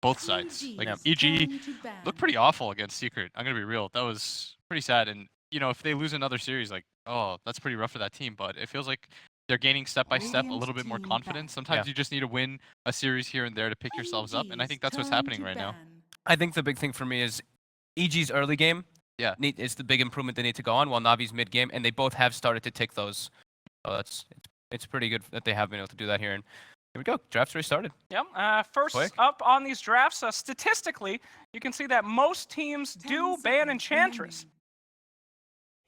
both sides. Like Yeah. EG looked pretty awful against Secret. I'm gonna be real. That was pretty sad. And you know, if they lose another series, like, oh, that's pretty rough for that team. But it feels like they're gaining step by step a little bit more confidence. Sometimes you just need to win a series here and there to pick yourselves up, and I think that's what's happening right now. I think the big thing for me is EG's early game. Yeah, is the big improvement they need to go on, while Navi's mid game, and they both have started to tick those. So it's pretty good that they have been able to do that here. And here we go. Draft's already started. Yep. First Quick. up on these drafts, statistically, you can see that most teams do ban Enchantress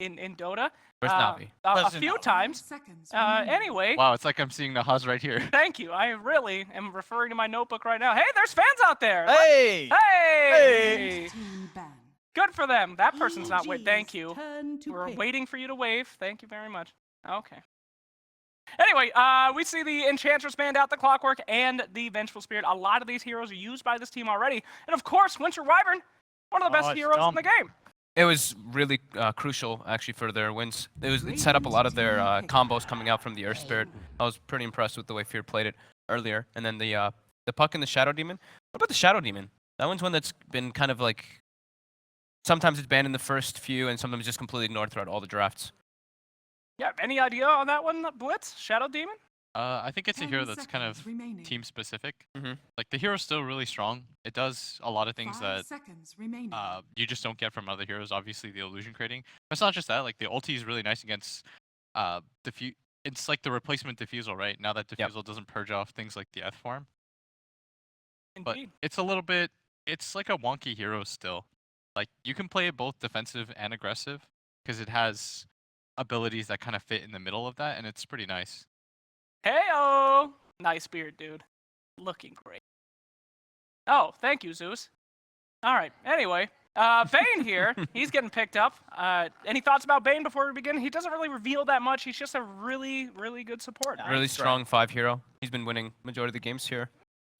in Dota. Where's Navi? A few times. Anyway. Wow, it's like I'm seeing the Haas right here. Thank you. I really am referring to my notebook right now. Hey, there's fans out there. Hey! Hey! Good for them. That person's not waiting. Thank you. We're waiting for you to wave. Thank you very much. Okay. Anyway, we see the Enchantress banned out, the Clockwork, and the Vengeful Spirit. A lot of these heroes are used by this team already. And of course, Winter Wyvern, one of the best heroes in the game. It was really crucial, actually, for their wins. It set up a lot of their combos coming out from the Earth Spirit. I was pretty impressed with the way Fear played it earlier. And then the Puck and the Shadow Demon. What about the Shadow Demon? That one's one that's been kind of like... Sometimes it's banned in the first few, and sometimes just completely ignored throughout all the drafts. Yeah, any idea on that one, Blitz? Shadow Demon? I think it's a hero that's kind of team specific. Like the hero's still really strong. It does a lot of things that you just don't get from other heroes. Obviously, the illusion creating. But it's not just that. Like the ulti is really nice against It's like the replacement Diffusal, right? Now that Diffusal doesn't purge off things like the F form. Indeed. But it's a little bit. It's like a wonky hero still. Like you can play it both defensive and aggressive because it has abilities that kind of fit in the middle of that, and it's pretty nice. Hey-oh! Nice beard, dude. Looking great. Oh, thank you, Zeus. All right, anyway. Bane here, he's getting picked up. Any thoughts about Bane before we begin? He doesn't really reveal that much. He's just a really, really good support. Really strong 5 hero. He's been winning majority of the games here,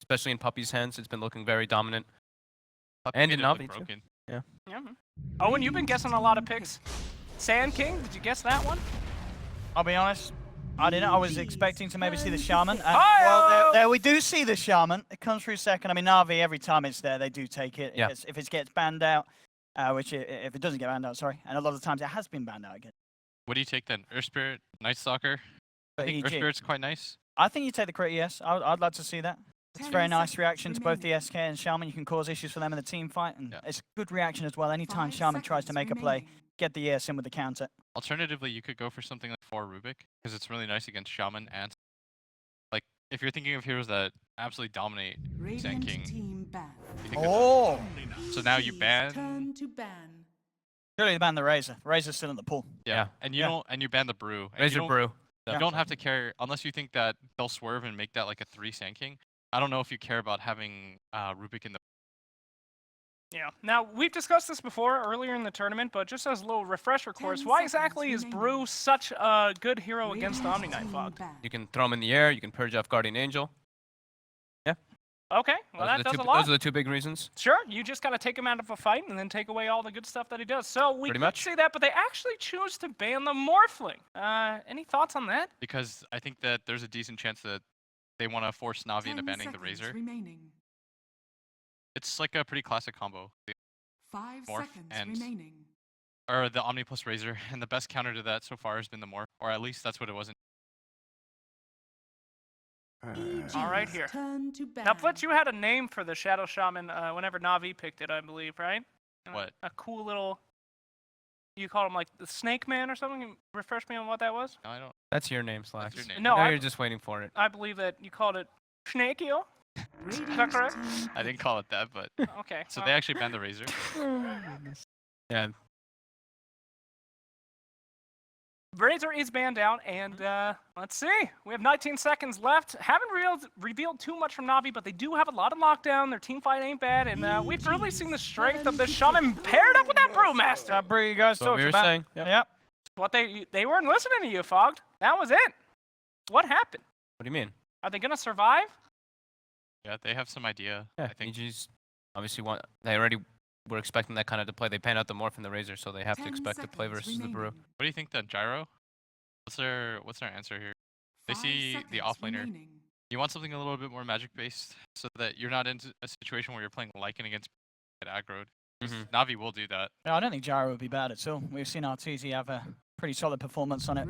especially in Puppy's hands. It's been looking very dominant. Puppy and in Navi, too. broken. Yeah. Owen, you've been guessing a lot of picks. Sand King, did you guess that one? I'll be honest, I didn't. I was expecting to maybe see the Shaman. And, well, there we do see the Shaman. It comes through second. I mean, Navi, every time it's there, they do take it. Yeah. If it gets banned out, if it doesn't get banned out, sorry. And a lot of times it has been banned out again. What do you take then? Earth Spirit, Night Stalker? But I think Earth Spirit's quite nice. I think you take the crit ES. I'd like to see that. It's a very nice reaction to both the SK and Shaman. You can cause issues for them in the team fight, and it's a good reaction as well. Anytime Shaman tries to make a play, get the ES in with the counter. Alternatively, you could go for something like 4 Rubik, because it's really nice against Shaman and... Like, if you're thinking of heroes that absolutely dominate Sand King... Oh! So now you ban... Surely they ban the Razor. Razor's still in the pool. Yeah. And you don't, and you ban the Brew. And Razor Brew. You don't have to care, unless you think that they'll swerve and make that like a 3 Sand King. I don't know if you care about having Rubik in the... Yeah. Now, we've discussed this before earlier in the tournament, but just as a little refresher course, why exactly is Brew such a good hero against Omni Knight Fog? You can throw him in the air, you can purge off Guardian Angel. Yeah. Okay, well that does a lot. Those are the 2 big reasons. Sure, you just gotta take him out of a fight and then take away all the good stuff that he does. So we could see that, but they actually choose to ban the Morphling. Any thoughts on that? Because I think that there's a decent chance that they want to force Navi into banning the Razor. It's like a pretty classic combo. The 5 Morph seconds and remaining. or the Omni plus Razor, and the best counter to that so far has been the Morph, or at least that's what it was. All right, here. Now, Blitz, you had a name for the Shadow Shaman whenever Navi picked it, I believe, right? What? A cool little... You called him like the Snake Man or something? Refresh me on what that was? No, I don't. That's your name, Slacks. That's your name. No, you're just waiting for it. I believe that you called it Snakeo. Is that correct? I didn't call it that, but... Okay. So they actually banned the Razor. Yeah. Razor is banned out, and let's see. We have 19 seconds left. Haven't revealed too much from Navi, but they do have a lot of lockdown. Their team fight ain't bad, and we've really seen the strength of this Shaman paired up with that Brewmaster. That Brew you guys talked about. Saying. Yep. What they weren't listening to you, Fogged. That was it. What happened? What do you mean? Are they gonna survive? Yeah, they have some idea. Yeah, I think EG's obviously they already were expecting that kind of to play. They pan out the Morph and the Razor, so they have to expect to play versus the Brew. What do you think then, Gyro? What's their answer here? They see the offlaner You want something a little bit more magic-based so that you're not in a situation where you're playing Lycan against get aggroed. Navi will do that. No, I don't think Gyro would be bad at all. We've seen Arteezy have a pretty solid performance on it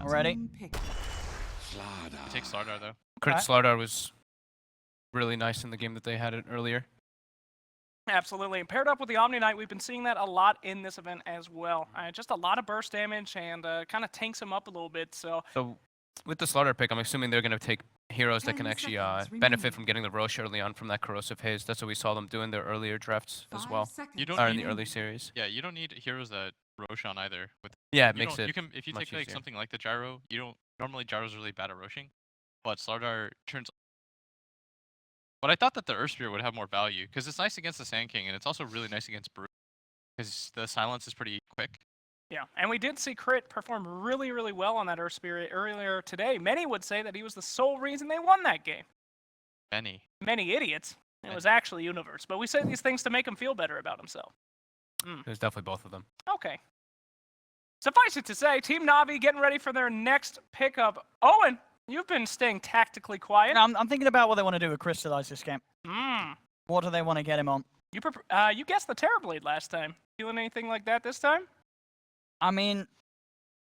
already. He takes Slardar, though. Crit Slardar was really nice in the game that they had it earlier. Absolutely. And paired up with the Omni Knight, we've been seeing that a lot in this event as well. Just a lot of burst damage and kind of tanks him up a little bit. So with the Slardar pick, I'm assuming they're going to take heroes that can actually benefit from getting the Roche early on from that Corrosive Haze. That's what we saw them do in their earlier drafts as well. You don't in the early series. Yeah, you don't need heroes that Roche on either. Yeah, it makes it you can, if you take like easier. something like the Gyro, you don't normally Gyro's really bad at Roshing, but Slardar turns. But I thought that the Earth Spear would have more value because it's nice against the Sand King and it's also really nice against Brew because the silence is pretty quick. Yeah, and we did see Crit perform really, really well on that Earth Spirit earlier today. Many would say that he was the sole reason they won that game. Many idiots. It was actually Universe, but we say these things to make him feel better about himself. It was definitely both of them. Okay. Suffice it to say, Team Navi getting ready for their next pickup. Owen, you've been staying tactically quiet. I'm thinking about what they want to do with Crystallize this game. What do they want to get him on? You guessed the Terrorblade last time. Feeling anything like that this time? I mean,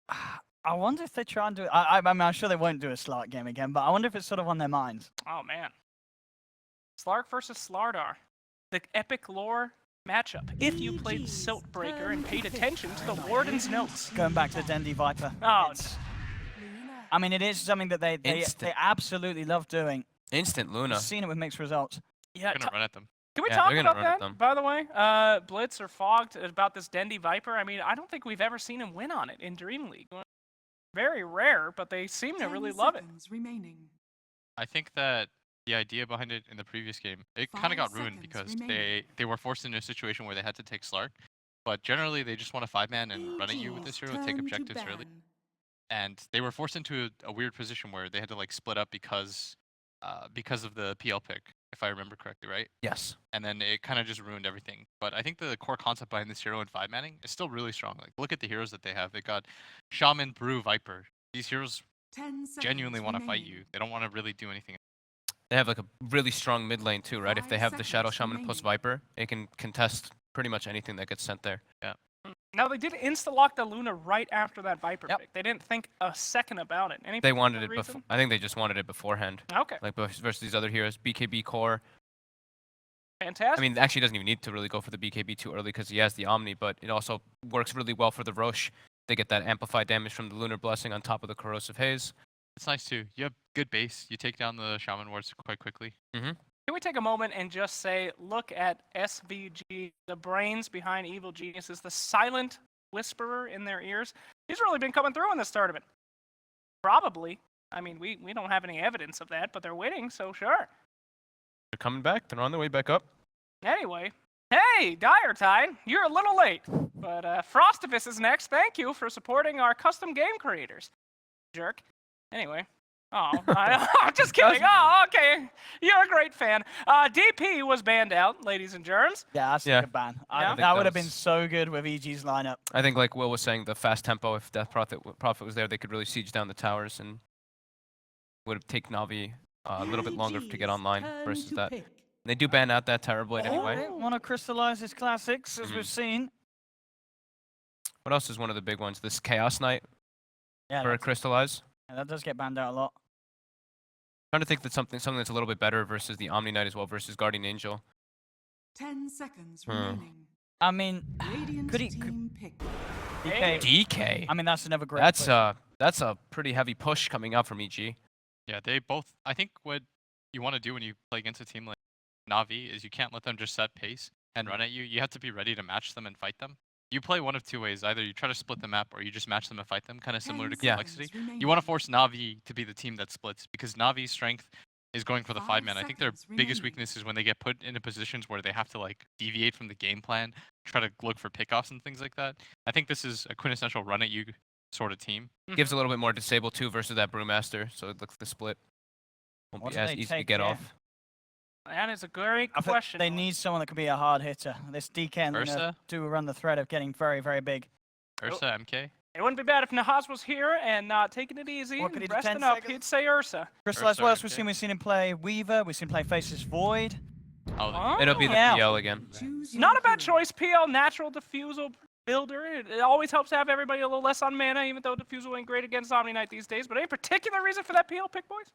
I wonder if they try and do it. I mean, I'm sure they won't do a Slark game again, but I wonder if it's sort of on their minds. Oh, man. Slark versus Slardar. The epic lore matchup. If you played Siltbreaker and paid attention to the Warden's notes. Going back to the Dendi Viper. Oh, I mean, it is something that they absolutely love doing. Instant Luna. I've seen it with mixed results. Yeah, Gonna run at them. Can we talk about that, by the way? Blitz or Fogged, about this Dendi Viper? I mean, I don't think we've ever seen him win on it in Dream League. Very rare, but they seem to really love it. I think that the idea behind it in the previous game, it kind of got ruined because they were forced into a situation where they had to take Slark. But generally, they just want to 5-man and run at you with this hero, take objectives early. And they were forced into a weird position where they had to like split up because of the PL pick, if I remember correctly, right? Yes. And then it kind of just ruined everything. But I think the core concept behind this hero and 5-manning is still really strong. Like, look at the heroes that they have. They got Shaman, Brew, Viper. These heroes genuinely want to fight you. They don't want to really do anything. They have like a really strong mid lane too, right? If they have the Shadow Shaman plus Viper, it can contest pretty much anything that gets sent there. Yeah. Now, they did insta-lock the Luna right after that Viper pick. They didn't think a second about it. They wanted it before. I think they just wanted it beforehand. Okay. Like versus these other heroes, BKB core. Fantastic. I mean, actually doesn't even need to really go for the BKB too early because he has the Omni, but it also works really well for the Roche. They get that amplified damage from the Lunar Blessing on top of the Corrosive Haze. It's nice too. You have good base. You take down the Shaman wards quite quickly. Can we take a moment and just say, look at SVG, the brains behind Evil Geniuses, the silent whisperer in their ears. He's really been coming through in this tournament. Probably. I mean, we don't have any evidence of that, but they're winning, so sure. They're coming back. They're on their way back up. Anyway, hey, Diretide, you're a little late. But Frostifus is next. Thank you for supporting our custom game creators. Jerk. Anyway. Oh, I'm just kidding. Oh, okay. You're a great fan. DP was banned out, ladies and germs. Yeah, that's a good ban. That would have been so good with EG's lineup. I think, like Will was saying, the fast tempo, if Death Prophet was there, they could really siege down the towers and would have taken Navi a little bit longer to get online versus that. And they do ban out that Terrorblade anyway. They want to crystallize his classics, as we've seen. What else is one of the big ones? This Chaos Knight for a Crystallize. Yeah, that does get banned out a lot. Trying to think that something that's a little bit better versus the Omni Knight as well versus Guardian Angel. 10 seconds remaining. I mean, could he? DK. I mean, that's another great. That's a pretty heavy push coming out from EG. Yeah, they both. I think what you want to do when you play against a team like Navi is you can't let them just set pace and run at you. You have to be ready to match them and fight them. You play one of two ways. Either you try to split the map or you just match them and fight them, kind of similar to Complexity. You want to force Navi to be the team that splits because Navi's strength is going for the 5-man. I think their biggest weakness is when they get put into positions where they have to like deviate from the game plan, try to look for pickoffs and things like that. I think this is a quintessential run at you sort of team. Gives a little bit more disable too versus that Brewmaster, so it looks the split won't be as easy to get off. That is a great question. They need someone that can be a hard hitter. This DK and Luna do run the threat of getting very, very big. Ursa, MK? It wouldn't be bad if Nahas was here and taking it easy, What could he do, resting 10 up. seconds? He'd say Ursa. Crystallized, what else okay. we've seen him play Weaver, we've seen him play Faceless Void. Oh, It'll be the Yeah. PL again. Not a bad choice. PL, natural diffusal builder. It always helps to have everybody a little less on mana, even though diffusal ain't great against Omni Knight these days. But any particular reason for that PL pick, boys?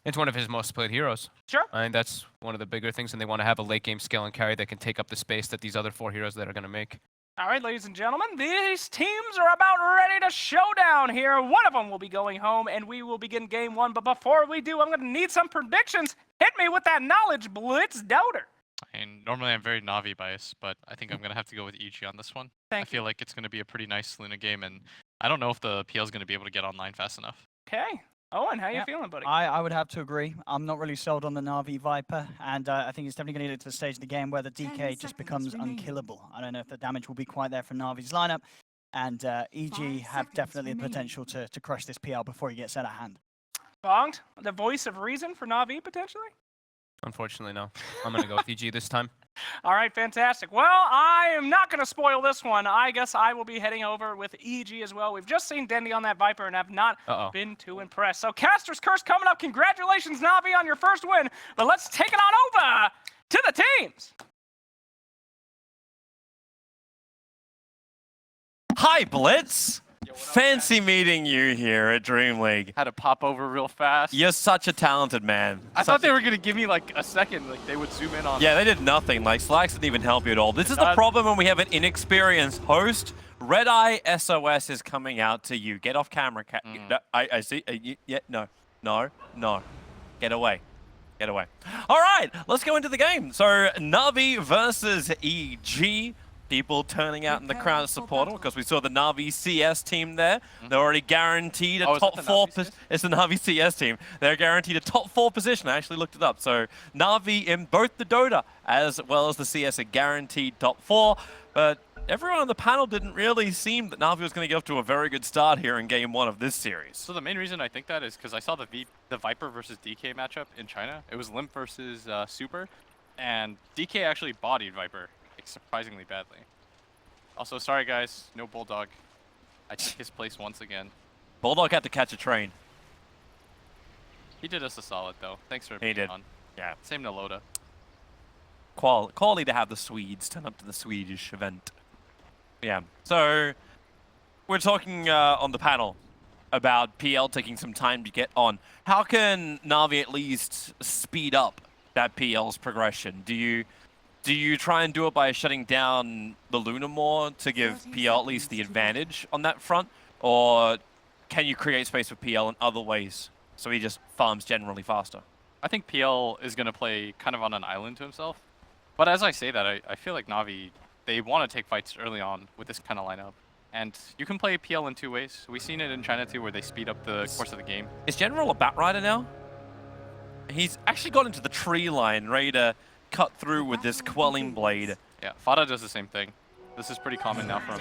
It's one of his most played heroes. Sure. I think that's one of the bigger things, and they want to have a late game scale and carry that can take up the space that these other 4 heroes that are going to make. All right, ladies and gentlemen, these teams are about ready to showdown here. One of them will be going home, and we will begin game 1. But before we do, I'm going to need some predictions. Hit me with that knowledge, Blitz Doubter. and normally I'm very Navi biased, but I think I'm going to have to go with EG on this one. I feel like it's going to be a pretty nice Luna game, and I don't know if the PL is going to be able to get online fast enough. Okay. Owen, how you feeling, buddy? I would have to agree. I'm not really sold on the Na'Vi Viper, and I think it's definitely going to get to the stage of the game where the DK just becomes unkillable. I don't know if the damage will be quite there for Na'Vi's lineup, and EG have definitely the potential to crush this PL before he gets out of hand. Bonged, the voice of reason for Na'Vi, potentially? Unfortunately, no. I'm going to go with EG this time. All right, fantastic. Well, I am not going to spoil this one. I guess I will be heading over with EG as well. We've just seen Dendy on that Viper and have not been too impressed. So Caster's Curse coming up. Congratulations, Na'Vi, on your first win. But let's take it on over to the teams. Hi, Blitz. Fancy meeting you here at DreamLeague. Had to pop over real fast. You're such a talented man. I thought they were going to give me like a second, like they would zoom in on. Yeah, they did nothing. Like, Slacks didn't even help you at all. This is the problem when we have an inexperienced host. Red Eye SOS is coming out to you. Get off camera. I see. No. Get away. Get away. All right, let's go into the game. So, Na'Vi versus EG. People turning out in the crowd to support them because we saw the Na'Vi CS team there. They're already guaranteed a top 4. It's the Na'Vi CS team. They're guaranteed a top 4 position. I actually looked it up. So Na'Vi in both the Dota as well as the CS are guaranteed top 4. But everyone on the panel didn't really seem that Na'Vi was going to get off to a very good start here in game 1 of this series. So the main reason I think that is because I saw the Viper versus DK matchup in China. It was Limp versus Super, and DK actually bodied Viper surprisingly badly. Also, sorry guys, no Bulldog. I took his place once again. Bulldog had to catch a train. He did us a solid though. Thanks for being on. Yeah. Same to Loda. Quality to have the Swedes turn up to the Swedish event. Yeah. So we're talking on the panel about PL taking some time to get on. How can Na'Vi at least speed up that PL's progression? Do you try and do it by shutting down the Luna more to give PL at least the advantage on that front? Or can you create space for PL in other ways so he just farms generally faster? I think PL is going to play kind of on an island to himself. But as I say that, I feel like Na'Vi, they want to take fights early on with this kind of lineup. And you can play PL in 2 ways. We've seen it in China too, where they speed up the course of the game. Is General a Batrider now? He's actually got into the tree line, ready to cut through with this quelling blade. Yeah, Fada does the same thing. This is pretty common now from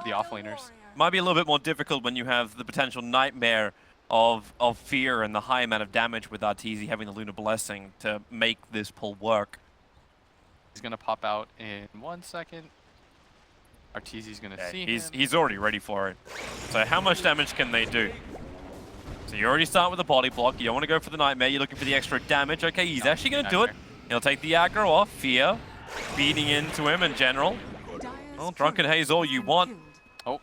the offlaners. Might be a little bit more difficult when you have the potential nightmare of fear and the high amount of damage with Arteezy having the Lunar Blessing to make this pull work. He's going to pop out in 1 second. Arteezy's going to see him. He's already ready for it. So how much damage can they do? So you already start with a body block. You don't want to go for the Nightmare. You're looking for the extra damage. Okay, he's actually going to do it. He'll take the aggro off. Fear beating into him in general. Well, Drunken Haze all you want. Oh,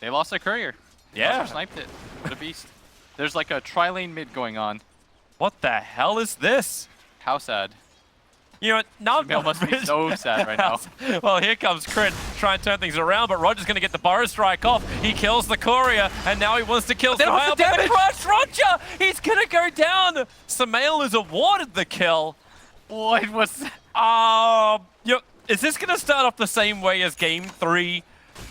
they lost their courier. Yeah. Sniped it. What a beast. There's like a tri-lane mid going on. What the hell is this? How sad. You know what? Now must be so sad right now. Well, here comes Crit, trying to turn things around, but Roger's going to get the Burrow Strike off. He kills the Courier, and now he wants to kill Samael. But the Crush Roger! He's going to go down! Samael is awarded the kill. What was that? Is this going to start off the same way as Game 3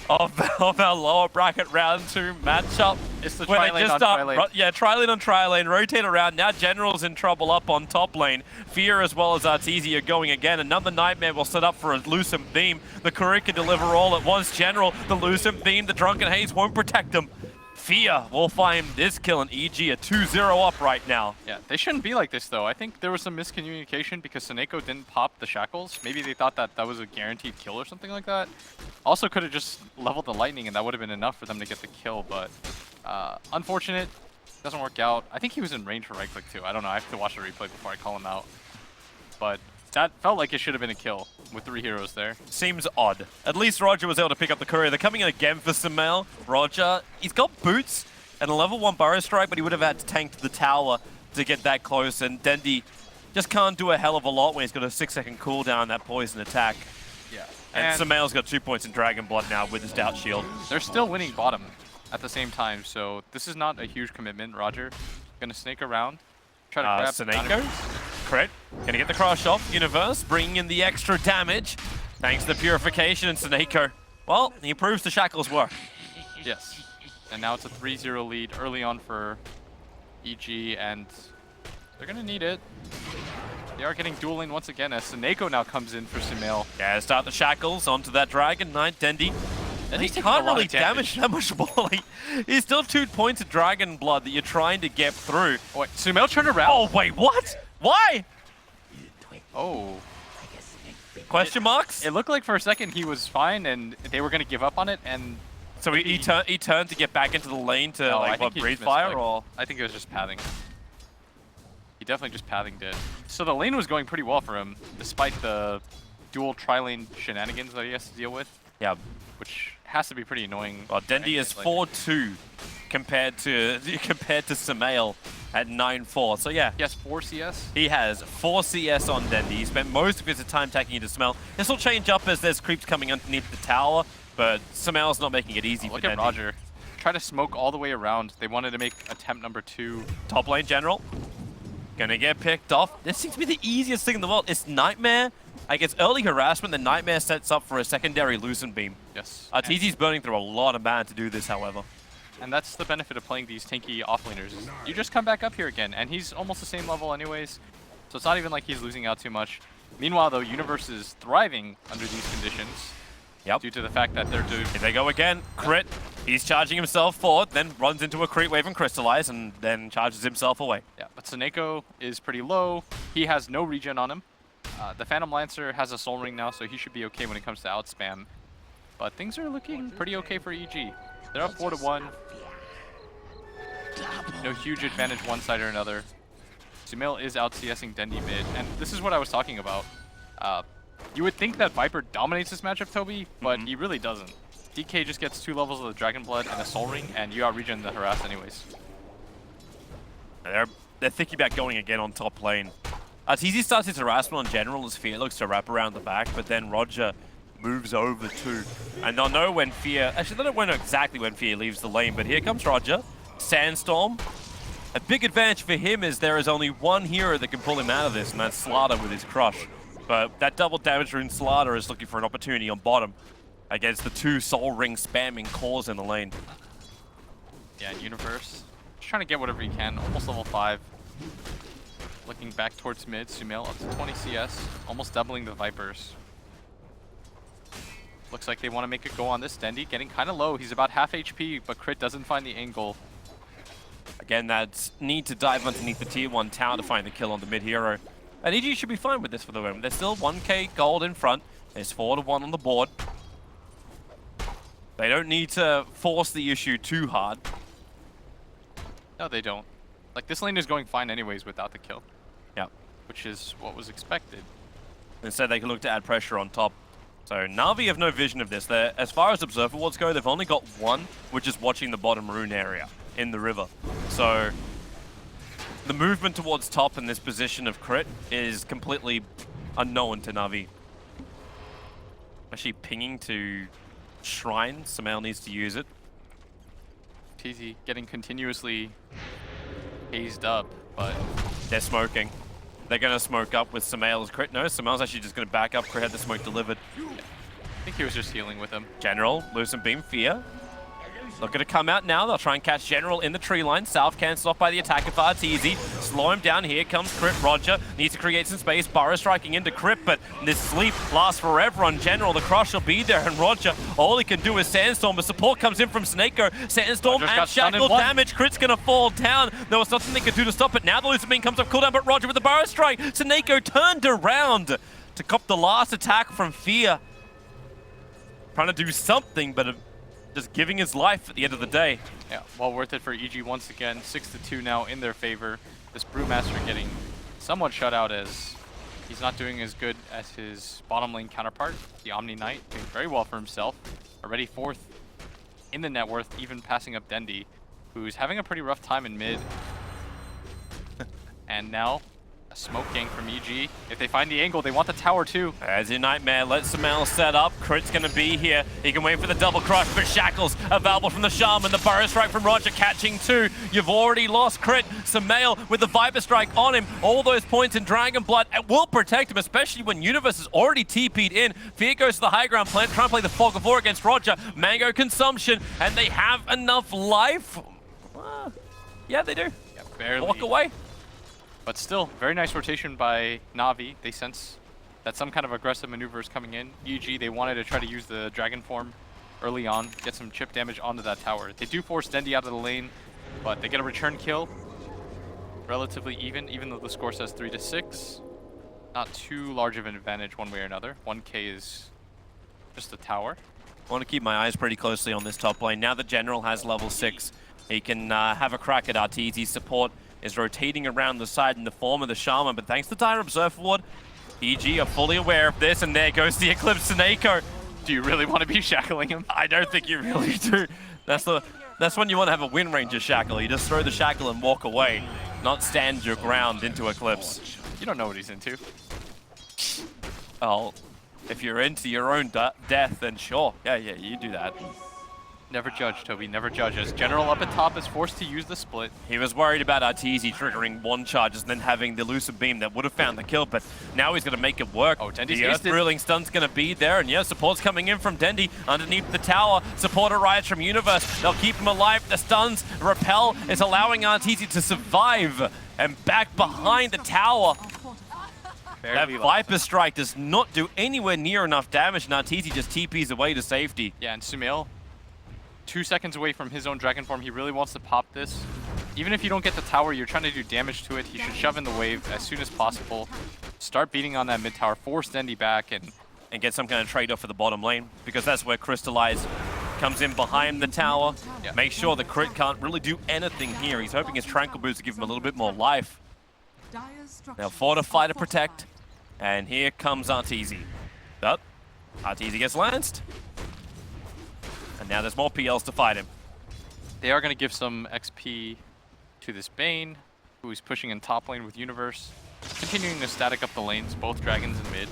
of our lower bracket round 2 matchup? It's the tri-lane on tri-lane. Yeah, tri-lane on tri-lane, rotate around. Now General's in trouble up on top lane. Fear as well as Arteezy are going again. Another Nightmare will set up for a Lucent Beam. The Courier can deliver all at once. General, the Lucent Beam, the Drunken Haze won't protect him. Fear will find this kill, and EG are 2-0 up right now. Yeah, they shouldn't be like this though. I think there was some miscommunication because Seneko didn't pop the shackles. Maybe they thought that that was a guaranteed kill or something like that. Also could have just leveled the lightning and that would have been enough for them to get the kill, but unfortunate. Doesn't work out. I think he was in range for right click too. I don't know. I have to watch the replay before I call him out. But that felt like it should have been a kill with 3 heroes there. Seems odd. At least Roger was able to pick up the courier. They're coming in again for Sumail. Roger, he's got boots and a level 1 burrow strike, but he would have had to tank the tower to get that close. And Dendi just can't do a hell of a lot when he's got a 6-second cooldown on that poison attack. Yeah. And Sumail's got 2 points in Dragon Blood now with his Stout Shield. They're still winning bottom at the same time, so this is not a huge commitment. Roger gonna snake around, try to grab Seneko, crit, gonna get the crush off. Universe bringing in the extra damage thanks to the purification, and Seneko, well, he proves the shackles work. Yes, and now it's a 3-0 lead early on for EG, and they're gonna need it. They are getting dual lane once again as Seneko now comes in for Sumail. Yeah, start the shackles onto that Dragon Knight, Dendi. And he taking can't a lot really of damage. damage that much more. Like, he's still 2 points of Dragon Blood that you're trying to get through. Oh, wait, Sumail turned around. Oh, wait, what? Why? Oh. Question marks? It looked like for a second he was fine and they were gonna give up on it, and So he turned to get back into the lane to, no, like, what, he breathe just fire, missed, or? I think it was just pathing. He definitely just pathing did. So the lane was going pretty well for him, despite the dual tri-lane shenanigans that he has to deal with. Yeah. Which has to be pretty annoying. Well, Dendi is 4-2 compared to Sumail at 9-4. So yeah, He has 4 CS. he has 4 CS on Dendi. He spent most of his time taking into Sumail. This will change up as there's creeps coming underneath the tower, but Sumail's not making it easy for Look Dendi. at Roger. Try to smoke all the way around. They wanted to make attempt number 2. Top lane general. Gonna get picked off. This seems to be the easiest thing in the world. It's Nightmare. Like, it's early harassment, the Nightmare sets up for a secondary Lucent Beam. Yes. TZ's burning through a lot of mana to do this, however. And that's the benefit of playing these tanky offlaners. Is you just come back up here again, and he's almost the same level anyways. So it's not even like he's losing out too much. Meanwhile, though, Universe is thriving under these conditions. Yep. Due to the fact that they're due. Here they go again. Crit. He's charging himself forward, then runs into a creep wave and crystallize, and then charges himself away. Yeah, but Seneko is pretty low. He has no regen on him. The Phantom Lancer has a Soul Ring now, so he should be okay when it comes to outspam. But things are looking pretty okay for EG. They're up 4-1. No huge advantage one side or another. Sumail is out CSing Dendi mid, and this is what I was talking about. You would think that Viper dominates this matchup, Toby, but he really doesn't. DK just gets 2 levels of the Dragon Blood and a Soul Ring, and you out-regen the harass anyways. They're thinking about going again on top lane. TZ starts his harassment on general as Fear looks to wrap around the back, but then Roger moves over too. And they'll know when Fear... Actually, they don't know exactly when Fear leaves the lane, but here comes Roger. Sandstorm. A big advantage for him is there is only one hero that can pull him out of this, and that's Slaughter with his Crush. But that double damage rune Slaughter is looking for an opportunity on bottom against the 2 Soul Ring spamming cores in the lane. Yeah, Universe. Just trying to get whatever he can. Almost level 5. Looking back towards mid. Sumail up to 20 CS. Almost doubling the Vipers. Looks like they want to make a go on this. Dendi getting kind of low. He's about half HP, but Crit doesn't find the angle. Again, that's need to dive underneath the tier 1 tower to find the kill on the mid hero. And EG should be fine with this for the moment. There's still 1k gold in front. There's 4-1 on the board. They don't need to force the issue too hard. No, they don't. Like, this lane is going fine anyways without the kill. Yeah. Which is what was expected. Instead, they can look to add pressure on top. So Na'Vi have no vision of this. As far as observer wards go, they've only got one, which is watching the bottom rune area in the river. So the movement towards top in this position of Crit is completely unknown to Na'Vi. Actually pinging to Shrine. Sumail needs to use it. TZ getting continuously hazed up, but they're smoking. They're going to smoke up with Sumail's Crit. No, Sumail's actually just going to back up. Crit had the smoke delivered. Yeah. I think he was just healing with him. General, Lucent Beam, Fear. Looking to come out now. They'll try and catch General in the tree line. South cancelled off by the attack of TZ. slow him down. Here comes Crit. Roger needs to create some space. Burrow striking into Crit, but this sleep lasts forever on General. The crush will be there, and Roger, all he can do is Sandstorm. The support comes in from Snako. Sandstorm Roger's and got stunned in Shackle one. damage. Crit's gonna fall down. There was nothing they could do to stop it. Now the Lucid Beam comes off cooldown, but Roger with the Burrow strike. Snako turned around to cop the last attack from Fear. Trying to do something, but just giving his life at the end of the day. Yeah, well worth it for EG once again. 6-2 now in their favor. This Brewmaster getting somewhat shut out as he's not doing as good as his bottom lane counterpart, the Omni Knight, doing very well for himself. Already 4th in the net worth, even passing up Dendi, who's having a pretty rough time in mid. And now, a smoke gang from EG. If they find the angle, they want the tower too. As your Nightmare lets Samel set up, Crit's gonna be here. He can wait for the double crush, but Shackles available from the Shaman. The Burrow strike from Roger catching 2. You've already lost Crit. Samel with the Viper strike on him. All those points in Dragon Blood will protect him, especially when Universe is already TP'd in. Fear goes to the high ground, trying to play the Fog of War against Roger. Mango consumption, and they have enough life. Yeah, they do. Yeah, barely. Walk away. But still, very nice rotation by Na'Vi. They sense that some kind of aggressive maneuver is coming in. EG, they wanted to try to use the Dragon Form early on, get some chip damage onto that tower. They do force Dendi out of the lane, but they get a return kill. Relatively even though the score says 3-6. Not too large of an advantage one way or another. 1K is just a tower. I want to keep my eyes pretty closely on this top lane. Now the General has level 6. He can have a crack at Arteezy's support. Is rotating around the side in the form of the Shaman, but thanks to Dire Observer Ward, EG are fully aware of this, and there goes the Eclipse Snako. Do you really want to be shackling him? I don't think you really do. That's when you want to have a Wind Ranger shackle. You just throw the shackle and walk away, not stand your ground into Eclipse. You don't know what he's into. Well, if you're into your own death, then sure. Yeah, you do that. Never judge, Toby, never judge. As General up at top is forced to use the split. He was worried about Arteezy triggering 1 charges and then having the elusive beam that would have found the kill, but now he's going to make it work. Oh, Dendi's the Earth Ruling Stun's going to be there, and yeah, support's coming in from Dendi underneath the tower. Support arrives from Universe. They'll keep him alive. The stuns repel is allowing Arteezy to survive, and back behind the tower. That Viper strike does not do anywhere near enough damage, and Arteezy just TPs away to safety. Yeah, and Sumail, 2 seconds away from his own Dragon Form. He really wants to pop this. Even if you don't get the tower, you're trying to do damage to it. He should shove in the wave as soon as possible. Start beating on that mid tower, force Dendi back, and get some kind of trade-off for the bottom lane, because that's where Crystallize comes in behind the tower. Yeah. Make sure the Crit can't really do anything here. He's hoping his Tranquil Boost to give him a little bit more life. They'll fortify to protect, and here comes Arteezy. But Arteezy gets lanced. And now there's more PLs to fight him. they are going to give some XP to this Bane, who is pushing in top lane with Universe, continuing to static up the lanes, both dragons and mid,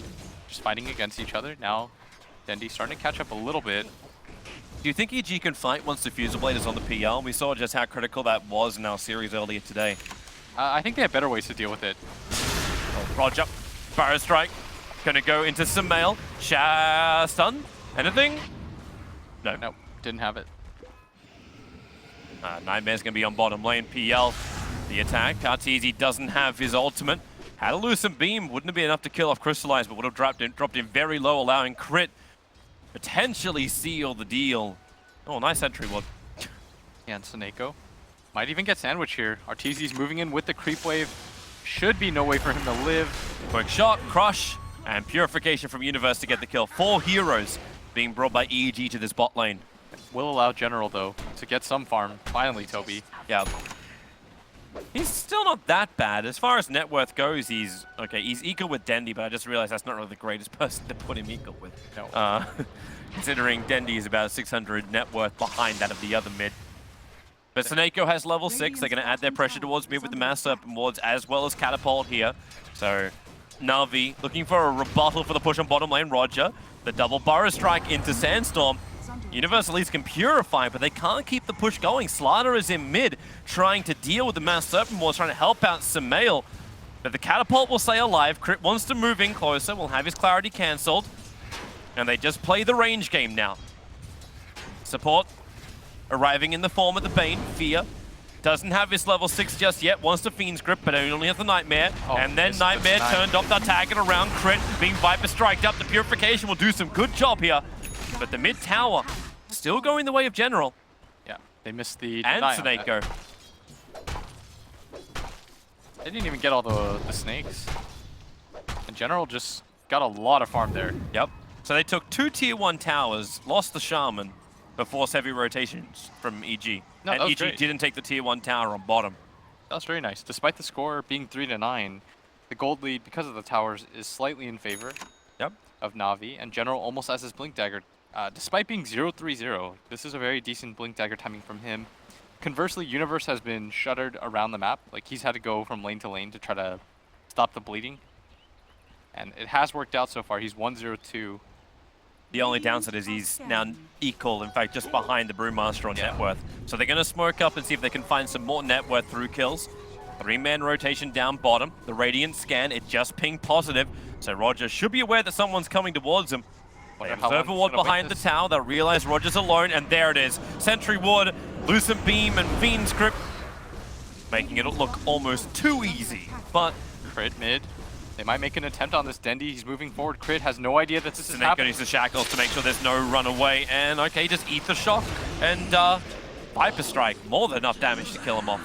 just fighting against each other. Now, Dendi starting to catch up a little bit. Do you think EG can fight once the Fuser Blade is on the PL? We saw just how critical that was in our series earlier today. I think they have better ways to deal with it. Oh, Roger, Barrow Strike, gonna go into some mail. Stun, anything? No. Nope, didn't have it. Nightmare's gonna be on bottom lane. PL, the attack. Arteezy doesn't have his ultimate. Had a Lucent Beam, wouldn't have been enough to kill off Crystallize, but would have dropped him very low, allowing Crit potentially seal the deal. Oh, nice entry, Wood. Yeah, and Snako might even get sandwich here. Arteezy's moving in with the creep wave. Should be no way for him to live. Quick shot, crush, and purification from Universe to get the kill. 4 heroes being brought by EG to this bot lane. Will allow General, though, to get some farm. Finally, Toby. Yeah. He's still not that bad. As far as net worth goes, he's equal with Dendi, but I just realized that's not really the greatest person to put him equal with. No. Considering Dendi is about 600 net worth behind that of the other mid. But Snako has level 6. They're going to add their pressure towards mid with the Mass Serpent wards, as well as Catapult here. So, Na'Vi looking for a rebuttal for the push on bottom lane. Roger, the double Burrow Strike into Sandstorm. Universe at least can purify, but they can't keep the push going. Slider is in mid, trying to deal with the Mass Serpent wards, trying to help out Semail. But the Catapult will stay alive. Crit wants to move in closer, will have his clarity cancelled. And they just play the range game now. Support arriving in the form of the Bane. Fear Doesn't have his level 6 just yet. Wants the Fiend's Grip, but only has the Nightmare. Oh, and then Nightmare turned off the target around Crit. Being Viper striked up. The Purification will do some good job here. But the mid tower still going the way of General. Yeah, they missed the And deny on that. Snako. They didn't even get all the snakes. And General just got a lot of farm there. Yep. So they took 2 tier 1 towers, lost the Shaman, but forced heavy rotations from EG. No, and that was EG great. didn't take the tier 1 tower on bottom. That was very nice. Despite the score being 3-9, the gold lead, because of the towers, is slightly in favor of Na'Vi, and General almost has his Blink Dagger. Despite being 0-3-0, this is a very decent Blink Dagger timing from him. Conversely, Universe has been shuttered around the map. Like, he's had to go from lane to lane to try to stop the bleeding. And it has worked out so far. He's 1-0-2. The only downside is he's now equal, in fact, just behind the Brewmaster on net worth. So they're going to smoke up and see if they can find some more net worth through kills. 3-man rotation down bottom. The Radiant scan, it just pinged positive. So Roger should be aware that someone's coming towards him. They observe a ward behind the tower. They'll realize Roger's alone, and there it is. Sentry Ward, Lucent Beam, and Fiend's Grip, making it look almost too easy. But Crit mid. They might make an attempt on this Dendi. He's moving forward. Crit has no idea that this is Snako happening. needs the shackles to make sure there's no runaway. And okay, just eat the shock. And Viper Strike, more than enough damage to kill him off.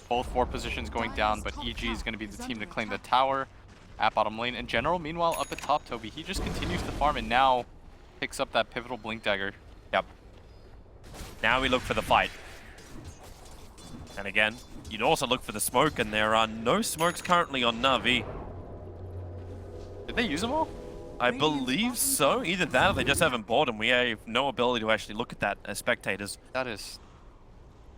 Both 4 positions going down, but EG is going to be the team to claim the tower at bottom lane. And General, meanwhile, up at top, Toby, he just continues to farm and now picks up that pivotal Blink Dagger. Yep. Now we look for the fight. And again, you'd also look for the smoke, and there are no smokes currently on Na'Vi. Did they use them all? I believe so. Either that or they just haven't bought them. We have no ability to actually look at that as spectators. That is...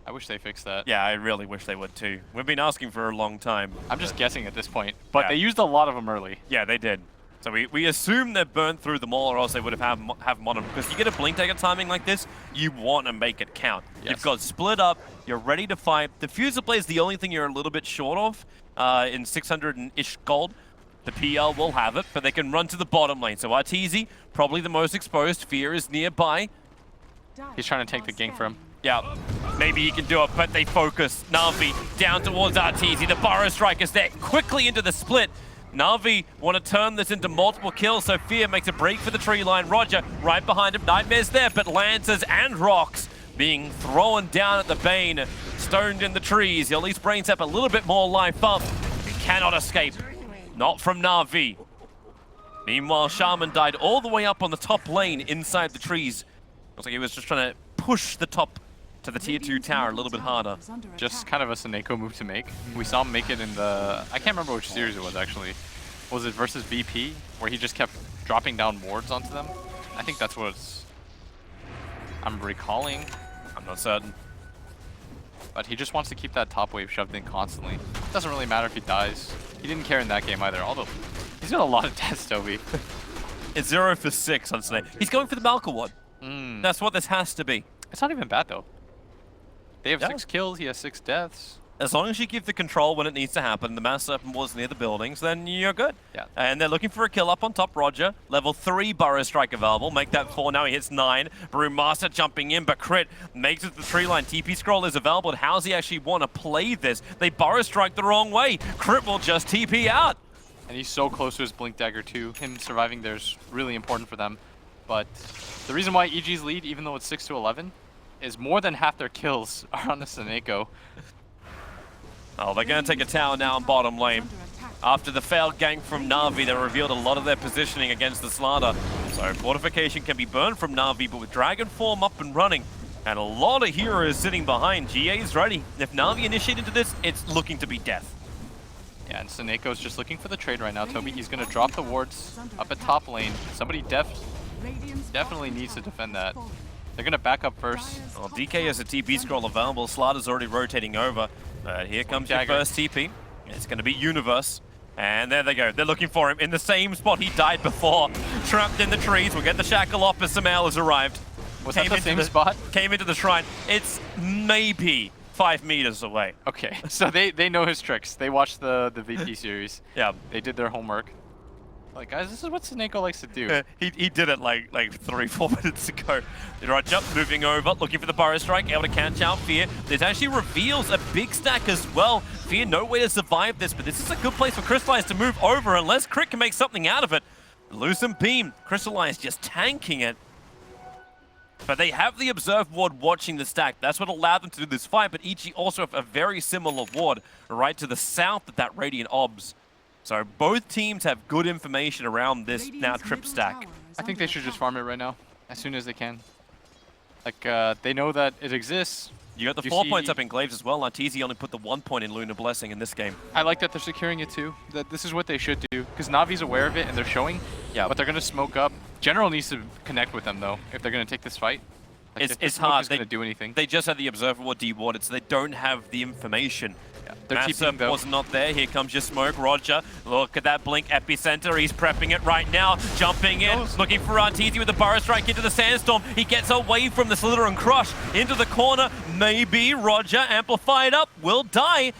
I wish they fixed that. Yeah, I really wish they would too. We've been asking for a long time. I'm just guessing at this point. But Yeah. they used a lot of them early. Yeah, they did. So we assume they burned through them all, or else they would have them on them. Because you get a Blink Dagger timing like this, you want to make it count. Yes. You've got split up, you're ready to fight. The Fuser Blade is the only thing you're a little bit short of in 600-ish gold. The PL will have it, but they can run to the bottom lane. So Arteezy, probably the most exposed. Fear is nearby. He's trying to take the gank from him. Yeah, maybe he can do it, but they focus. Na'Vi down towards Arteezy. The Burrow Strike is there, quickly into the split. Na'Vi want to turn this into multiple kills, so Fear makes a break for the tree line. Roger right behind him. Nightmare's there, but Lancers and Rocks being thrown down at the Bane. Stoned in the trees. At least Brains have a little bit more life up. He cannot escape. Not from Na'Vi. Meanwhile, Shaman died all the way up on the top lane inside the trees. Looks like he was just trying to push the top to the tier 2 tower a little bit harder. Just kind of a Snako move to make. We saw him make it in the... I can't remember which series it was, actually. Was it versus VP, where he just kept dropping down wards onto them? I think that's what I'm recalling. I'm not certain. But he just wants to keep that top wave shoved in constantly. Doesn't really matter if he dies. He didn't care in that game either, although he's got a lot of deaths, Toby. It's 0 for 6 on Snake. He's going for the Malka one. That's what this has to be. It's not even bad, though. They have 6 kills, he has 6 deaths. As long as you give the control when it needs to happen, the Mass Serpent was near the buildings, then you're good. Yeah. And they're looking for a kill up on top, Roger. Level 3 Burrow Strike available. Make that 4, now he hits 9. Brewmaster jumping in, but Crit makes it to the tree line. TP Scroll is available, and how does he actually want to play this? They Burrow Strike the wrong way. Crit will just TP out. And he's so close to his Blink Dagger, too. Him surviving there is really important for them. But the reason why EG's lead, even though it's 6-11, is more than half their kills are on the Snako. Oh, they're going to take a tower now on bottom lane. After the failed gank from Na'Vi, they revealed a lot of their positioning against the Slardar. So fortification can be burned from Na'Vi, but with Dragon Form up and running, and a lot of heroes sitting behind, GA is ready. If Na'Vi initiate into this, it's looking to be death. Yeah, and Saneko's just looking for the trade right now, Toby. He's going to drop the wards up at top lane. Somebody definitely needs to defend that. They're going to back up first. Well, DK has a TP scroll available. Slardar's already rotating over. Here comes your first TP. It's going to be Universe. And there they go. They're looking for him in the same spot he died before. Trapped in the trees. We'll get the shackle off as Samael has arrived. Was that the same spot? Came into the shrine. It's maybe 5 meters away. Okay, so they know his tricks. They watched the VP series. Yeah. They did their homework. Like, guys, this is what Semifinal likes to do. He did it like 3-4 minutes ago. Roger moving over, looking for the Burrow Strike, able to catch out Fear. This actually reveals a big stack as well. Fear no way to survive this, but this is a good place for Crystallize to move over unless Crit can make something out of it. Losing Beam, Crystallize just tanking it. But they have the Observe Ward watching the stack. That's what allowed them to do this fight, but EG also have a very similar ward right to the south of that Radiant Obs. So both teams have good information around this now trip stack. I think they should just farm it right now, as soon as they can. Like, they know that it exists. You got the 4 points up in Glaives as well. Arteezy only put the 1 point in Lunar Blessing in this game. I like that they're securing it too. That this is what they should do, because Navi's aware of it and they're showing. Yeah. But they're gonna smoke up. General needs to connect with them though, if they're gonna take this fight. Like, It's hard. They're gonna do anything. They just had the Observer Ward dewarded, so they don't have the information. Yeah. They're keeping Massa was not there. Here comes your smoke. Roger, look at that blink epicenter. He's prepping it right now. Jumping in, looking for Arteezy with the Burrow Strike into the Sandstorm. He gets away from the Slither and Crush into the corner. Maybe Roger, amplified up, will die.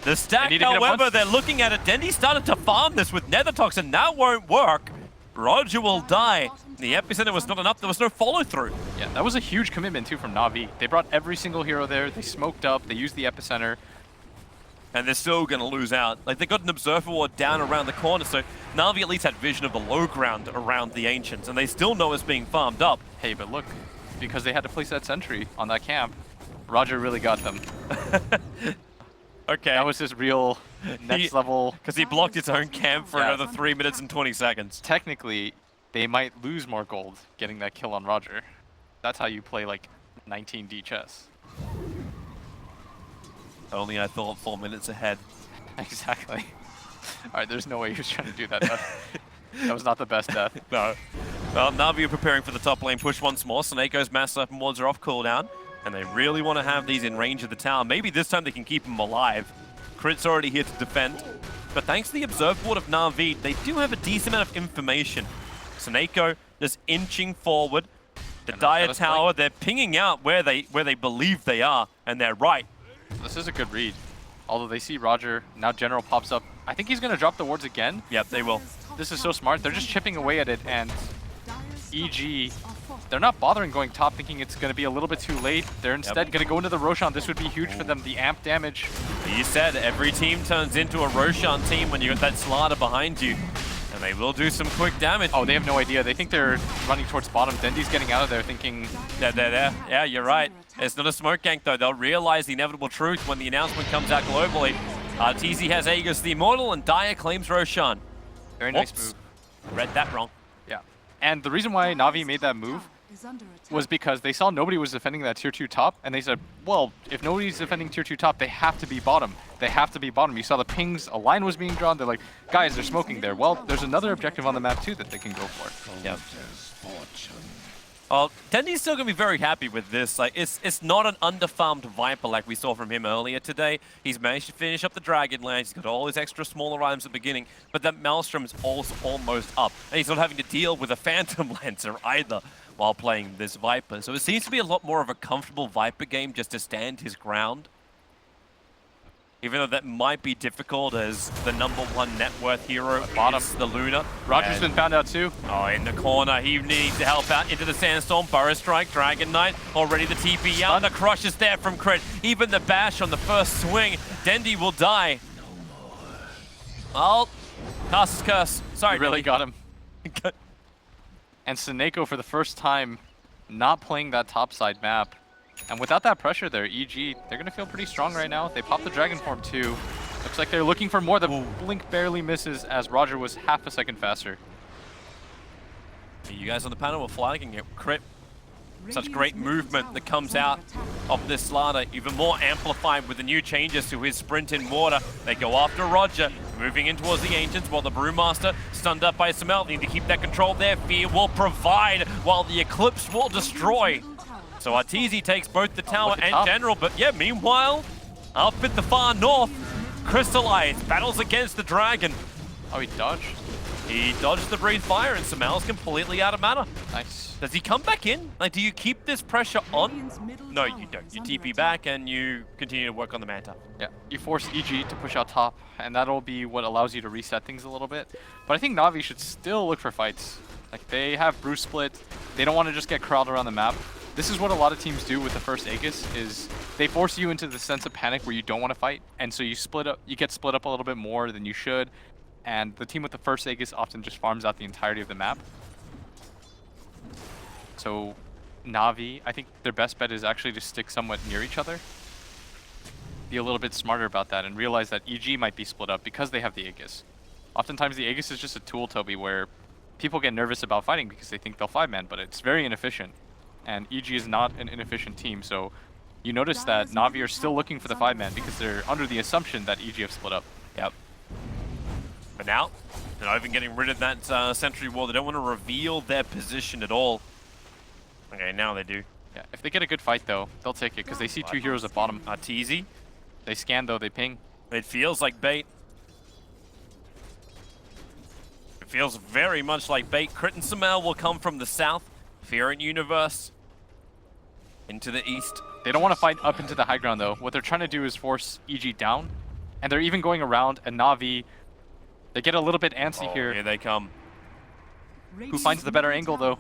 The stack, however, they're looking at it. Dendy started to farm this with Nether Toxin. That won't work. Roger will die. The epicenter was not enough. There was no follow-through. Yeah, that was a huge commitment too from Na'Vi. They brought every single hero there. They smoked up. They used the epicenter. And they're still going to lose out. Like, they got an Observer Ward down around the corner, so Na'Vi at least had vision of the low ground around the Ancients, and they still know it's being farmed up. Hey, but look, because they had to place that sentry on that camp, Roger really got them. Okay. That was his real next level. Because he blocked his own camp for another 3 minutes and 20 seconds. Technically, they might lose more gold getting that kill on Roger. That's how you play like 19D chess. Only I thought 4 minutes ahead. Exactly. Alright, there's no way he was trying to do that. That was not the best death. No. Well, Na'Vi are preparing for the top lane push once more. Seneco's mass weapon wards are off cooldown, and they really want to have these in range of the tower. Maybe this time they can keep them alive. Crit's already here to defend. But thanks to the Observe Ward of Na'Vi, they do have a decent amount of information. Seneco just inching forward. The Dire Tower, they're pinging out where they believe they are, and they're right. This is a good read. Although they see Roger, now General pops up. I think he's going to drop the wards again. Yep, they will. This is so smart. They're just chipping away at it, and EG, they're not bothering going top thinking it's going to be a little bit too late. They're instead going to go into the Roshan. This would be huge for them, the amp damage. You said every team turns into a Roshan team when you got that Slaughter behind you. And they will do some quick damage. Oh, they have no idea. They think they're running towards bottom. Dendy's getting out of there thinking... They're there. Yeah, you're right. It's not a smoke gank, though. They'll realize the inevitable truth when the announcement comes out globally. Arteezy has Aegis the Immortal, and Dire claims Roshan. Very nice move. Read that wrong. Yeah. And the reason why Na'Vi made that move was because they saw nobody was defending that tier 2 top, and they said, well, if nobody's defending tier 2 top, they have to be bottom. They have to be bottom. You saw the pings, a line was being drawn. They're like, guys, they're smoking there. Well, there's another objective on the map too that they can go for. Yeah. Well, Dendy's still gonna be very happy with this. Like, it's not an underfarmed Viper like we saw from him earlier today. He's managed to finish up the Dragonlance. He's got all his extra smaller items at the beginning, but that Maelstrom is also almost up, and he's not having to deal with a Phantom Lancer either while playing this Viper. So it seems to be a lot more of a comfortable Viper game just to stand his ground. Even though that might be difficult as the #1 net worth hero bottom the Luna. Roger's been found out too. Oh, in the corner, he needs to help out into the Sandstorm. Burrow Strike, Dragon Knight, already the TP out. The crush is there from Crit. Even the bash on the first swing. Dendy will die. Well, Caster's Curse. Sorry, he really got him. And Seneco for the first time not playing that topside map. And without that pressure there, EG, they're going to feel pretty strong right now. They popped the Dragon Form too. Looks like they're looking for more. The blink barely misses as Roger was half a second faster. You guys on the panel were flagging it. Crit. Such great movement that comes out of this Slaughter, even more amplified with the new changes to his sprint in water. They go after Roger, moving in towards the Ancients, while the Brewmaster, stunned up by Samel, need to keep that control there. Fear will provide, while the Eclipse will destroy. So Arteezy takes both the tower and General, but yeah, meanwhile, up at the far north, Crystallize battles against the Dragon. Oh, he dodged. He dodged the breathe fire, and Semifinal's completely out of mana. Nice. Does he come back in? Like, do you keep this pressure on? No, you don't. You TP back and you continue to work on the Manta. Yeah, you force EG to push out top, and that'll be what allows you to reset things a little bit. But I think Na'Vi should still look for fights. Like, they have Bruce split. They don't want to just get crowded around the map. This is what a lot of teams do with the first Aegis, is they force you into the sense of panic where you don't want to fight, and so you split up. You get split up a little bit more than you should, and the team with the first Aegis often just farms out the entirety of the map. So Na'Vi, I think their best bet is actually to stick somewhat near each other. Be a little bit smarter about that and realize that EG might be split up because they have the Aegis. Oftentimes the Aegis is just a tool, Toby, where people get nervous about fighting because they think they'll 5-man, but it's very inefficient. And EG is not an inefficient team, so you notice that Na'Vi are still looking for the 5-man because they're under the assumption that EG have split up. Yep. But now, they're not even getting rid of that sentry wall. They don't want to reveal their position at all. Okay, now they do. Yeah, if they get a good fight though, they'll take it because they see 2 heroes at bottom. Teasy. They scan though, they ping. It feels like bait. It feels very much like bait. Crit and Semifinal will come from the south. Fear and Universe into the east. They don't want to fight up into the high ground though. What they're trying to do is force EG down. And they're even going around, and Na'Vi, they get a little bit antsy here. Here they come. Who finds the better angle though?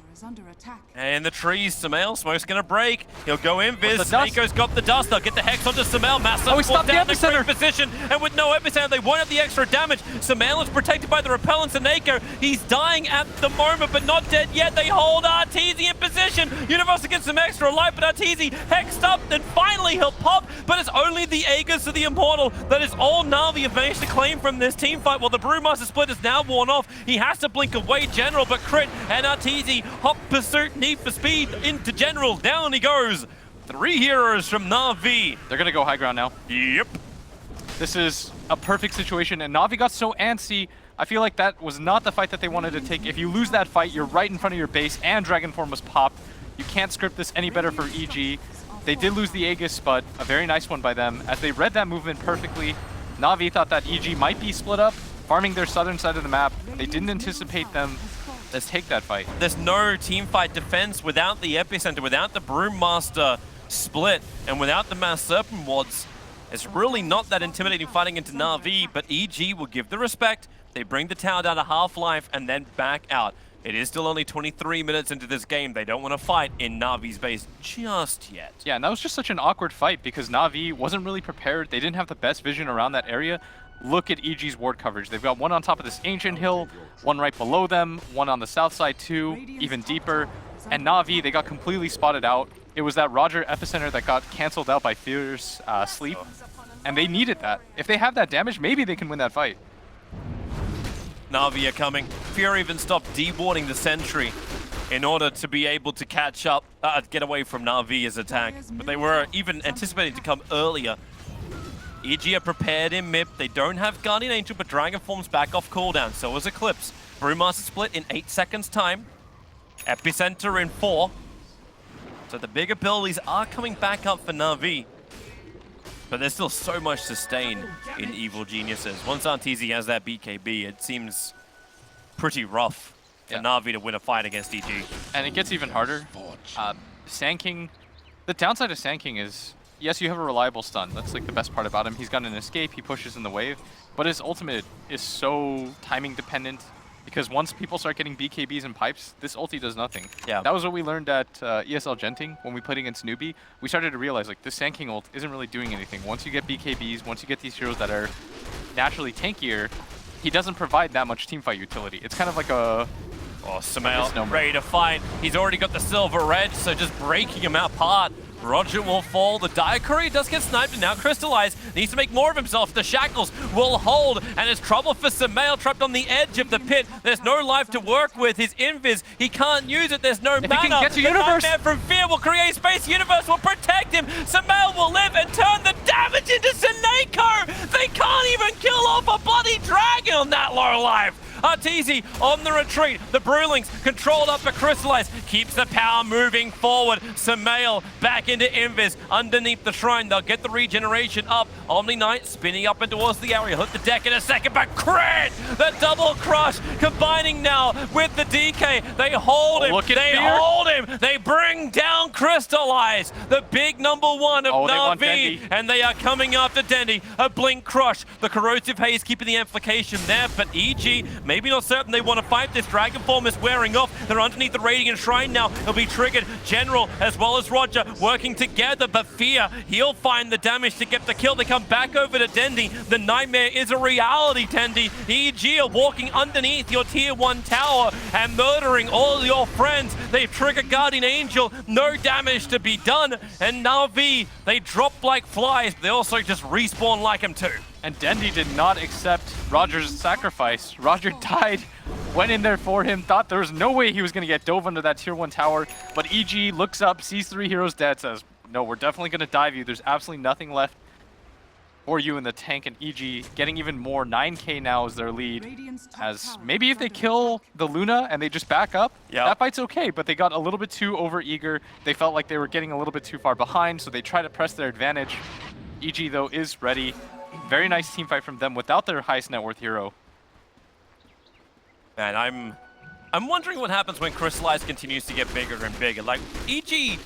And the trees, Semifinal, smoke's gonna break. He'll go in, Viz. the dust? Nako's got the dust. They'll get the Hex onto Semifinal. Massive he stopped the down in a epicenter. great position. And with no epicenter, they won't have the extra damage. Semifinal is protected by the repellents of Nako. He's dying at the moment, but not dead yet. They hold Arteezy in position. Universe gets some extra life, but Arteezy hexed up. Then finally he'll pop, but it's only the Aegis of the Immortal. That is all Na'Vi have managed to claim from this team fight. While the Brewmaster split is now worn off. He has to blink away General, but Crit and Arteezy hop pursuit, need for speed into General. Down he goes. 3 heroes from Na'Vi. They're gonna go high ground now. Yep. This is a perfect situation, and Na'Vi got so antsy. I feel like that was not the fight that they wanted to take. If you lose that fight, you're right in front of your base, and Dragon Form was popped. You can't script this any better for EG. They did lose the Aegis, but a very nice one by them. As they read that movement perfectly, Na'Vi thought that EG might be split up, farming their southern side of the map. They didn't anticipate them. Let's take that fight. There's no team fight defense without the epicenter, without the Brewmaster split, and without the Mass Serpent Wads. It's really not that intimidating fighting into Na'Vi, but EG will give the respect. They bring the tower down to half-life and then back out. It is still only 23 minutes into this game. They don't want to fight in Na'Vi's base just yet. Yeah, and that was just such an awkward fight because Na'Vi wasn't really prepared. They didn't have the best vision around that area. Look at EG's ward coverage. They've got one on top of this ancient hill, one right below them, one on the south side too, even deeper. And Na'Vi, they got completely spotted out. It was that Roger epicenter that got canceled out by Fear's sleep, and they needed that. If they have that damage, maybe they can win that fight. Na'Vi are coming. Fear even stopped dewarding the sentry in order to be able to catch up, get away from Na'Vi's attack. But they were even anticipating to come earlier. EG are prepared in mid. They don't have Guardian Angel, but Dragon Form's back off cooldown. So is Eclipse. Brewmaster split in 8 seconds time. Epicenter in 4. So the big abilities are coming back up for Na'Vi. But there's still so much sustain in Evil Geniuses. Once Arteezy has that BKB, it seems pretty rough for Na'Vi to win a fight against EG. And it gets even harder. Sand King, the downside of Sand King is, yes, you have a reliable stun. That's like the best part about him. He's got an escape, he pushes in the wave, but his ultimate is so timing dependent because once people start getting BKBs and pipes, this ulti does nothing. Yeah. That was what we learned at ESL Genting when we played against Newbie. We started to realize like this Sand King ult isn't really doing anything. Once you get BKBs, once you get these heroes that are naturally tankier, he doesn't provide that much teamfight utility. It's kind of like a... Oh, Semifinal ready to fight. He's already got the silver edge, so just breaking him apart. Roger will fall. The Diacory does get sniped and now crystallized. Needs to make more of himself. The shackles will hold, and it's trouble for Semifinal trapped on the edge of the pit. There's no life to work with. His invis, he can't use it. There's no mana. If he can get to the Universe. Nightmare from Fear will create space. Universe will protect him. Semifinal will live and turn the damage into Seneko. They can't even kill off a bloody dragon on that low life. Arteezy on the retreat. The Brewlings controlled up for Crystallize. Keeps the power moving forward. Samael back into Invis underneath the shrine. They'll get the regeneration up. Omni Knight spinning up and towards the area. Hook the deck in a second, but Crit! The double crush combining now with the DK. They hold him. They hold him. They bring down Crystallize, the big #1 of Na'Vi, and they are coming after Dendy. A blink crush. The corrosive haze keeping the amplification there, but EG maybe not certain they want to fight this. Dragon form is wearing off. They're underneath the Radiant Shrine now. He'll be triggered. General as well as Roger working together, but Fear, he'll find the damage to get the kill. They come back over to Dendy. The nightmare is a reality, Dendy. EG are walking underneath your tier 1 tower and murdering all your friends. They've triggered Guardian Angel. No damage to be done. And Na'Vi, they drop like flies. They also just respawn like them too. And Dendy did not accept Roger's sacrifice. Roger died, went in there for him, thought there was no way he was going to get dove under that tier 1 tower. But EG looks up, sees 3 heroes dead, says, no, we're definitely going to dive you. There's absolutely nothing left for you in the tank. And EG getting even more. 9k now is their lead. As maybe if they kill the Luna and they just back up, that fight's okay. But they got a little bit too over-eager. They felt like they were getting a little bit too far behind, so they try to press their advantage. EG, though, is ready. Very nice team fight from them without their highest net worth hero. Man, I'm wondering what happens when Crystallize continues to get bigger and bigger. Like, EG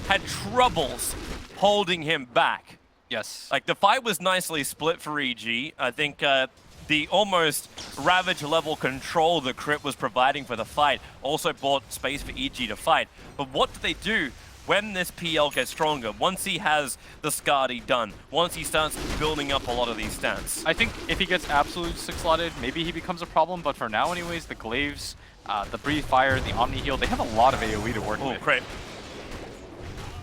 had troubles holding him back. Yes. Like, the fight was nicely split for EG. I think the almost Ravage level control that Crit was providing for the fight also bought space for EG to fight. But what do they do when this PL gets stronger? Once he has the Skadi done, once he starts building up a lot of these stats. I think if he gets absolute 6-slotted, maybe he becomes a problem, but for now anyways, the Glaives, the Breathe Fire, the Omni Heal, they have a lot of AoE to work with. Crit.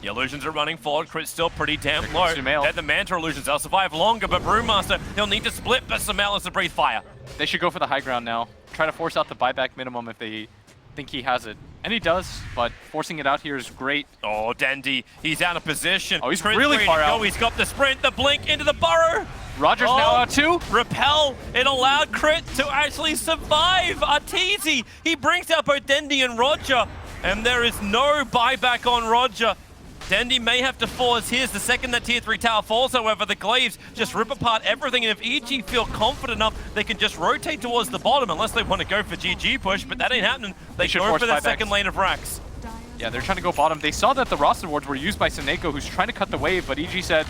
The illusions are running forward. Crit's still pretty damn low. Then the Manta illusions, they'll survive longer, but Brewmaster, he'll need to split, but Samael has the Breathe Fire. They should go for the high ground now. Try to force out the buyback minimum if they think he has it. And he does, but forcing it out here is great. Oh, Dendy, he's out of position. Oh, he's Crit's really ready far to go. out. He's got the sprint, the blink into the burrow. Roger's now out too. Repel, it allowed Crit to actually survive. Arteezy, he brings out both Dendy and Roger, and there is no buyback on Roger. Dendy may have to force his the second that tier 3 tower falls. However, the Glaives just rip apart everything, and if EG feel confident enough, they can just rotate towards the bottom unless they want to go for GG push, but that ain't happening. They should go force for that buybacks. second lane of racks. Yeah, they're trying to go bottom. They saw that the roster wards were used by Seneko, who's trying to cut the wave, but EG said,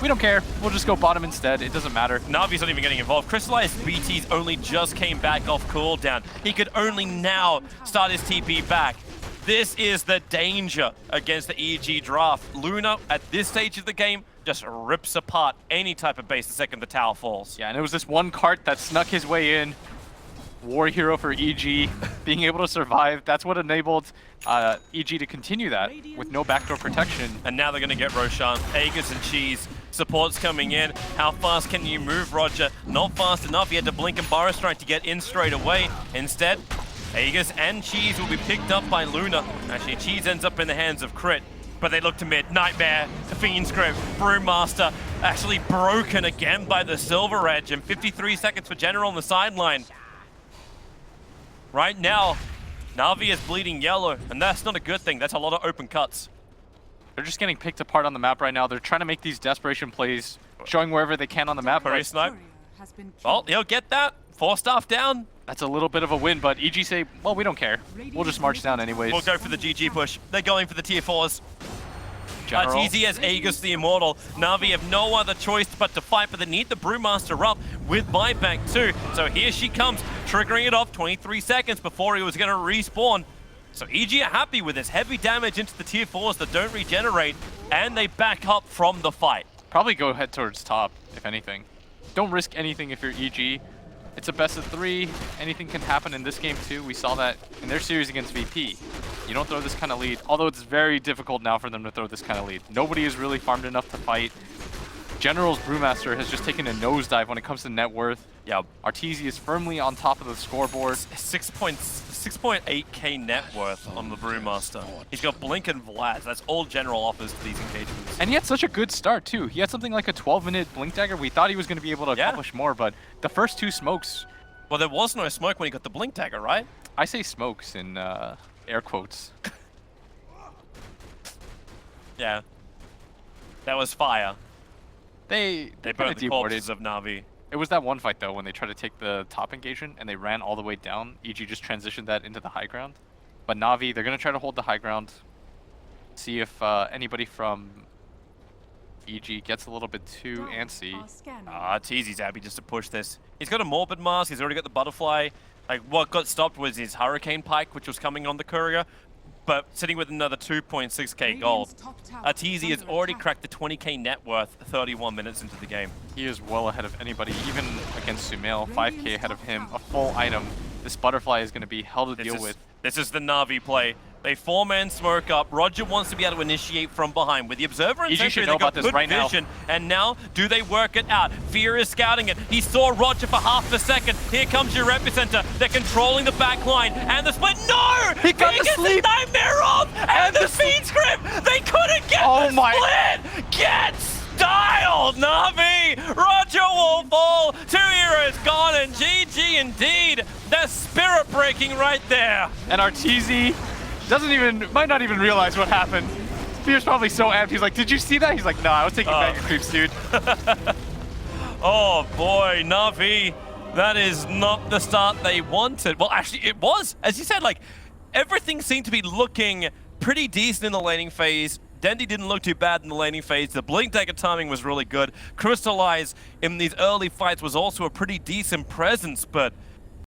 we don't care. We'll just go bottom instead. It doesn't matter. Na'Vi's not even getting involved. Crystallized BTs only just came back off cooldown. He could only now start his TP back. This is the danger against the EG draft. Luna, at this stage of the game, just rips apart any type of base the second the tower falls. Yeah, and it was this one cart that snuck his way in. War hero for EG, being able to survive. That's what enabled EG to continue that with no backdoor protection. And now they're going to get Roshan, Aegis and Cheese. Support's coming in. How fast can you move, Roger? Not fast enough. He had to blink and Burrow Strike to get in straight away. Instead, Aegis and Cheese will be picked up by Luna. Actually, Cheese ends up in the hands of Crit, but they look to mid. Nightmare, Fiend's Grip, Brewmaster, actually broken again by the Silver Edge, and 53 seconds for General on the sideline. Right now, Na'Vi is bleeding yellow, and that's not a good thing. That's a lot of open cuts. They're just getting picked apart on the map right now. They're trying to make these desperation plays, showing wherever they can on the map. Very snipe. Well, he'll get that. 4 staff down. That's a little bit of a win, but EG say, well, we don't care. We'll just march down anyways. We'll go for the GG push. They're going for the tier 4s. General. Arteezy has Aegis the Immortal. Na'Vi have no other choice but to fight, but they need the Brewmaster up with buyback too. So here she comes, triggering it off 23 seconds before he was going to respawn. So EG are happy with this heavy damage into the tier 4s that don't regenerate, and they back up from the fight. Probably go head towards top, if anything. Don't risk anything if you're EG. It's a best of 3. Anything can happen in this game too. We saw that in their series against VP. You don't throw this kind of lead, although it's very difficult now for them to throw this kind of lead. Nobody is really farmed enough to fight. General's Brewmaster has just taken a nosedive when it comes to net worth. Yeah, Arteezy is firmly on top of the scoreboard. 6.8k net worth on the Brewmaster. He's got Blink and Vlad. That's all General offers to these engagements. And he had such a good start too. He had something like a 12-minute Blink Dagger. We thought he was going to be able to accomplish more, but the first 2 smokes Well, there was no smoke when he got the blink dagger, right? I say smokes in air quotes. Yeah. That was fire. They burned the corpses of Na'Vi. It was that one fight though when they tried to take the top engagement and they ran all the way down. EG just transitioned that into the high ground. But Na'Vi, they're gonna try to hold the high ground. See if anybody from EG gets a little bit too antsy. Teasy's happy just to push this. He's got a Morbid Mask, he's already got the Butterfly. Like, what got stopped was his Hurricane Pike, which was coming on the Courier. But sitting with another 2.6k gold, Teasy has already cracked the 20k net worth 31 minutes into the game. He is well ahead of anybody, even against Sumail. 5k ahead of him, a full item. This Butterfly is going to be hell to deal with. This is the Na'Vi play. They 4-man smoke up. Roger wants to be able to initiate from behind. With the Observer and Sentry, they got good vision. And now, do they work it out? Fear is scouting it. He saw Roger for half a second. Here comes your Epicenter. They're controlling the back line. And the split. No! He got the sleep! Nightmare off! And the Fiend Script! They couldn't get the split! Get styled, Na'Vi! Roger will fall. 2 heroes gone, and GG indeed. That's spirit breaking right there. And Arteezy might not even realize what happened. Fear's probably so amped. He's like, did you see that? He's like, nah, I was taking mega creeps, dude. Oh boy, Na'Vi, that is not the start they wanted. Well, actually, it was. As you said, like, everything seemed to be looking pretty decent in the laning phase. Dendy didn't look too bad in the laning phase. The blink dagger timing was really good. Crystallize in these early fights was also a pretty decent presence, but